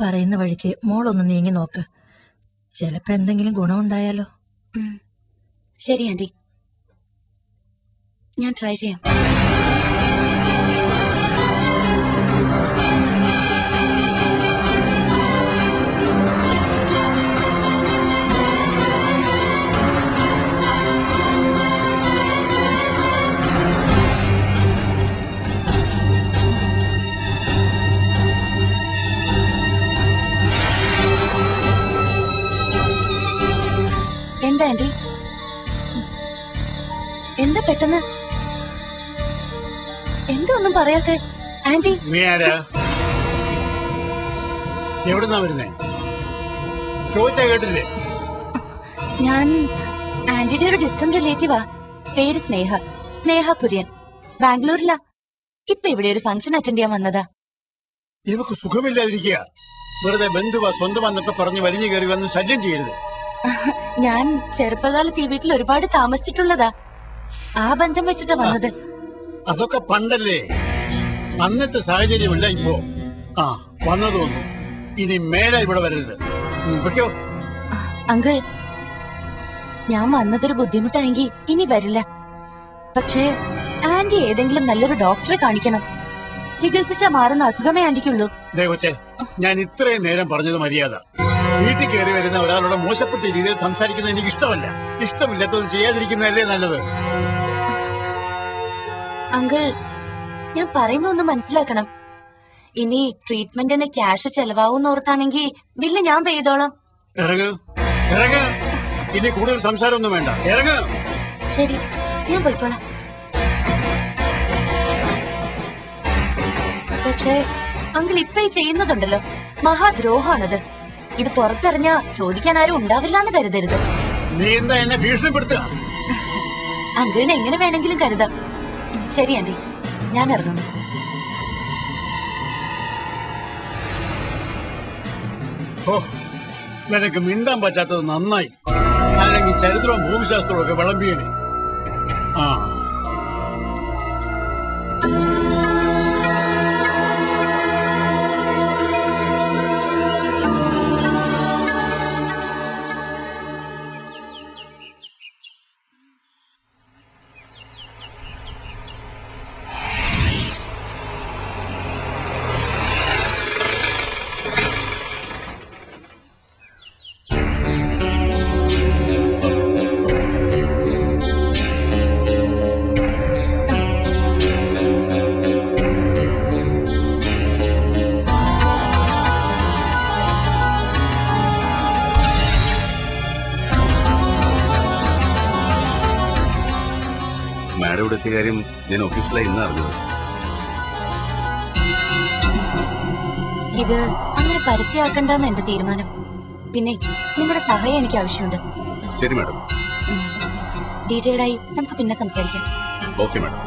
പറയുന്ന വഴിക്ക് മോളൊന്ന് നീങ്ങി നോക്ക്. ചിലപ്പോ എന്തെങ്കിലും ഗുണമുണ്ടായാലോ. ശരി ആന്റി, ഞാൻ ട്രൈ ചെയ്യാം. എന്താ ആന്റി, എന്താ പെട്ടെന്ന്? എന്താ ഒന്നും പറയാത്തെ ആന്റി? നീ ആരാ? എവിടുന്നാ വരുന്നേ? ചോദിച്ചാ കേട്ടില്ലേ? ഞാൻ ആന്റിയുടെ ഒരു ഡിസ്റ്റന്റ് റിലേറ്റീവാ. പേര് സ്നേഹ, സ്നേഹ കുര്യൻ. ബാംഗ്ലൂരിലാ. ഇപ്പൊ ഇവിടെ ഒരു ഫംഗ്ഷൻ അറ്റൻഡ് ചെയ്യാൻ വന്നതാ. ഇവക്ക് സുഖമില്ലാതിരിക്കുക. വെറുതെ ബന്ധുവാ സ്വന്തമാന്നൊക്കെ പറഞ്ഞ് വലിഞ്ഞു കയറി വന്ന് ശല്യം ചെയ്യരുത്. ഞാൻ ചെറുപ്പകാലത്ത് ഈ വീട്ടിൽ ഒരുപാട് താമസിച്ചിട്ടുള്ളതാ. ആ ബന്ധം വെച്ചിട്ടാ വന്നത്. അതൊക്കെ പണ്ടല്ലേ, അന്നത്തെ സാഹചര്യമല്ല ഇപ്പോ. ആ വന്നതൊന്നും ഇനി മേലെ ഇവിടെ വരരുത്. വെക്കോ. അങ്കിൾ, ഞാൻ വന്നതൊരു ബുദ്ധിമുട്ടായെങ്കിൽ ഇനി വരില്ല. പക്ഷേ ആന്റി ഏതെങ്കിലും നല്ലൊരു ഡോക്ടറെ കാണിക്കണം. ചികിത്സിച്ചാ മാറുന്ന അസുഖമേ ആന്റിക്കുള്ളൂ. ദേവച്ചേ, ഞാൻ ഇത്രയും നേരം പറഞ്ഞത് മര്യാദ. വീട്ടിൽ കയറി വരുന്ന ഒരാളുടെ മോശപ്പെട്ട രീതിയിൽ സംസാരിക്കുന്നത് എനിക്ക് ഇഷ്ടമല്ല. ഇഷ്ടമില്ലാത്തത് ചെയ്യാതിരിക്കുന്നതല്ലേ നല്ലത്. അങ്കിൾ, ഞാൻ പറയുന്ന ഒന്ന് മനസ്സിലാക്കണം. ഇനി ട്രീറ്റ്മെന്റിന് ക്യാഷ് ചെലവാകുന്ന ഓർത്താണെങ്കിൽ ബില്ല് ഞാൻ പേ ചെയ്തോളാം. ഇറങ്ങ്, ഇറങ്ങ്. ഇനി കൂടുതൽ സംസാരമൊന്നും വേണ്ട. ഇറങ്ങ്. ശരി, ഞാൻ പോയിക്കോളാം. പക്ഷേ അങ്കിൾ ഇപ്പൊ ഈ ചെയ്യുന്നതുണ്ടല്ലോ, മഹാദ്രോഹാണത്. ഇത് പുറത്തെറിഞ്ഞാ ചോദിക്കാൻ ആരും ഉണ്ടാവില്ല എന്ന് കരുതരുത്. നീ എന്താ എന്നെ ഭീഷണിപ്പെടുത്തുക? അങ്കിളിനെ എങ്ങനെ വേണമെങ്കിലും കരുതാം. ശരി ആന്റി, ഞാൻ ഇറങ്ങുന്നു. നിനക്ക് മിണ്ടാൻ പറ്റാത്തത് നന്നായി. അല്ലെങ്കിൽ ചരിത്രവും ഭൂമിശാസ്ത്രവും ഒക്കെ വിളമ്പിയനെ. ആ കാര്യം ഞാൻ ഓഫീസിലായി ഇന്ന് അറിഞ്ഞത്. ഇത് അങ്ങനെ പരസ്യമാക്കണ്ടെന്ന് എന്റെ തീരുമാനം. പിന്നെ നിങ്ങളുടെ സഹായം എനിക്ക് ആവശ്യമുണ്ട്. ശരി മാഡം. ഡീറ്റെയിൽഡായി നമുക്ക് പിന്നെ സംസാരിക്കാം. Okay madam.